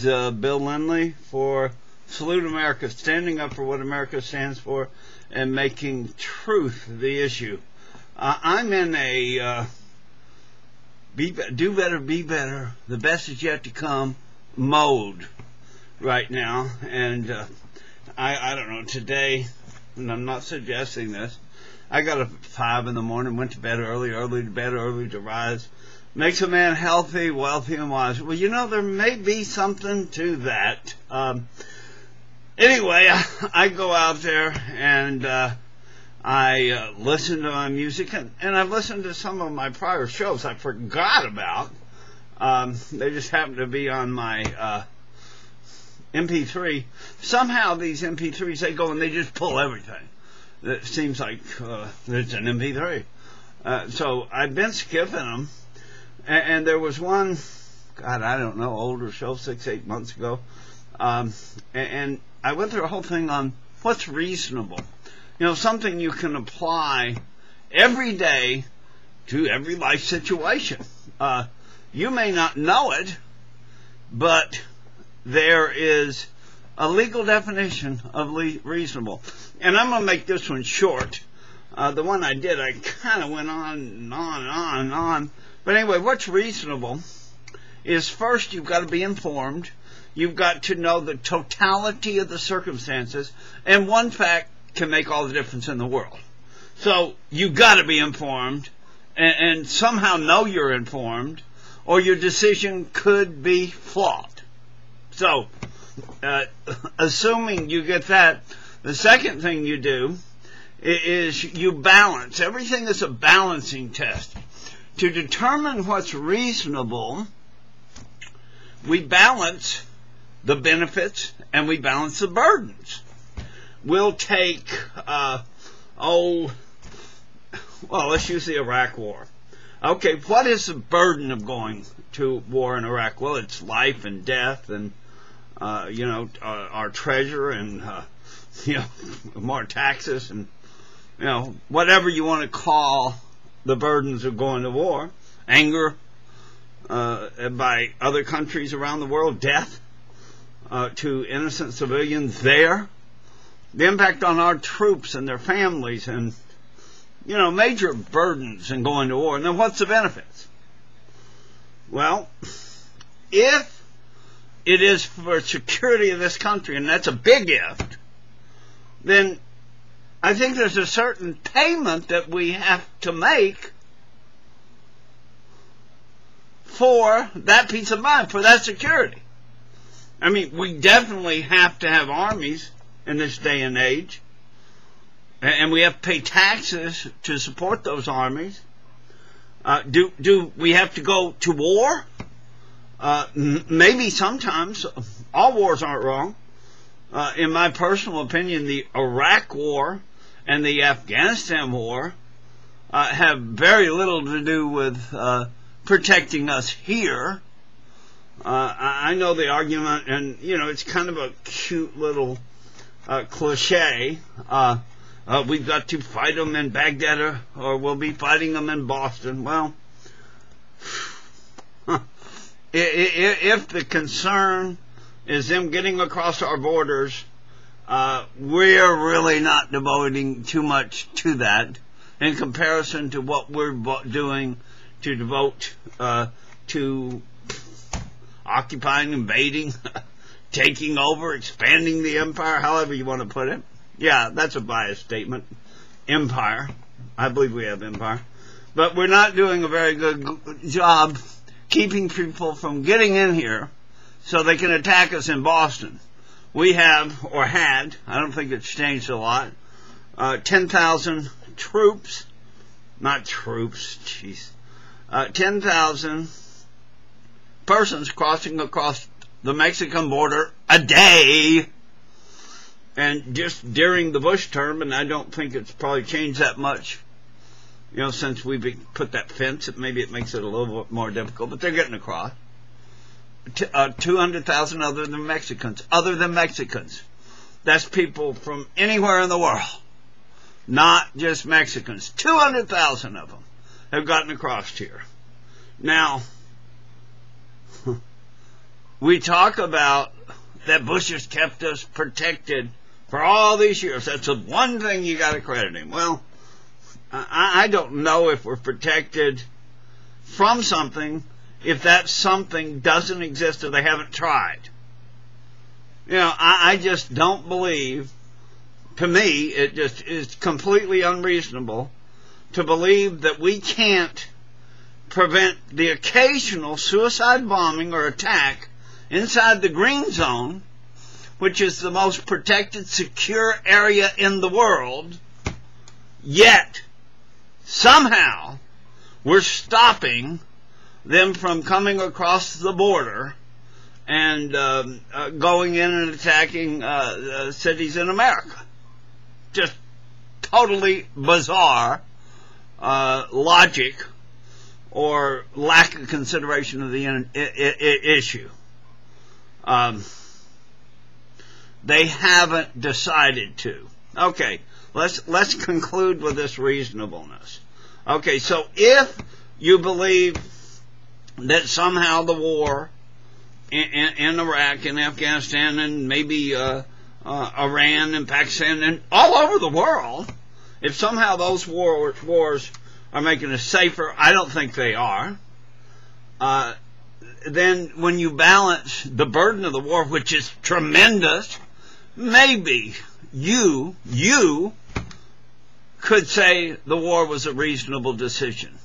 Bill Lindley for Salute America, standing up for what America stands for and making truth the issue. I'm in a do better, be better, the best is yet to come mode right now. And I don't know, today, and I'm not suggesting this, I got up at 5 in the morning, went to bed early to bed, early to rise. Makes a man healthy, wealthy, and wise. Well, you know, there may be something to that. Anyway, I go out there and I listen to my music, and I've listened to some of my prior shows I forgot about. They just happen to be on my MP3. Somehow these MP3s, they go and they just pull everything. It seems like it's an MP3. So I've been skipping them. And there was one, God, I don't know, older show, 6-8 months ago. And I went through a whole thing on what's reasonable. You know, something you can apply every day to every life situation. You may not know it, but there is a legal definition of reasonable. And I'm going to make this one short. The one I did, I kind of went on and on and on and on. But anyway, what's reasonable is, first, you've got to be informed. You've got to know the totality of the circumstances. And one fact can make all the difference in the world. So you've got to be informed and somehow know you're informed, or your decision could be flawed. So, assuming you get that, the second thing you do is you balance. Everything is a balancing test. To determine what's reasonable, we balance the benefits and we balance the burdens. We'll take, let's use the Iraq War. Okay, what is the burden of going to war in Iraq? Well, it's life and death and, our treasure and, more taxes and, whatever you want to call the burdens of going to war. Anger by other countries around the world, death to innocent civilians there, the impact on our troops and their families, and major burdens in going to war. And then what's the benefits? Well, if it is for security of this country, and that's a big if, then I think there's a certain payment that we have to make for that peace of mind, for that security. I mean, we definitely have to have armies in this day and age, and we have to pay taxes to support those armies. Do we have to go to war? Maybe sometimes. All wars aren't wrong. In my personal opinion, the Iraq War and the Afghanistan War have very little to do with protecting us here. I know the argument, and it's kind of a cute little cliche. We've got to fight them in Baghdad, or we'll be fighting them in Boston. Well, if the concern is them getting across our borders, we're really not devoting too much to that in comparison to what we're doing to devote to occupying, invading, taking over, expanding the empire, however you want to put it. Yeah, that's a biased statement. Empire. I believe we have empire. But we're not doing a very good job keeping people from getting in here so they can attack us in Boston. We have, or had, I don't think it's changed a lot, 10,000 troops, not troops, jeez, 10,000 persons crossing across the Mexican border a day. And just during the Bush term, and I don't think it's probably changed that much, since we put that fence, maybe it makes it a little bit more difficult, but they're getting across. 200,000 other than Mexicans. That's people from anywhere in the world, not just Mexicans. 200,000 of them have gotten across here. Now, we talk about that Bush has kept us protected for all these years. That's the one thing you got to credit him. Well, I don't know if we're protected from something if that something doesn't exist or they haven't tried. You know, I just don't believe, to me, it just is completely unreasonable to believe that we can't prevent the occasional suicide bombing or attack inside the green zone, which is the most protected, secure area in the world, yet somehow we're stopping them from coming across the border and going in and attacking cities in America. Just totally bizarre logic or lack of consideration of the issue. They haven't decided to. Okay, let's conclude with this reasonableness. Okay, so if you believe that somehow the war in Iraq and Afghanistan and maybe Iran and Pakistan and all over the world, if somehow those wars are making us safer, I don't think they are. Then when you balance the burden of the war, which is tremendous, maybe you could say the war was a reasonable decision.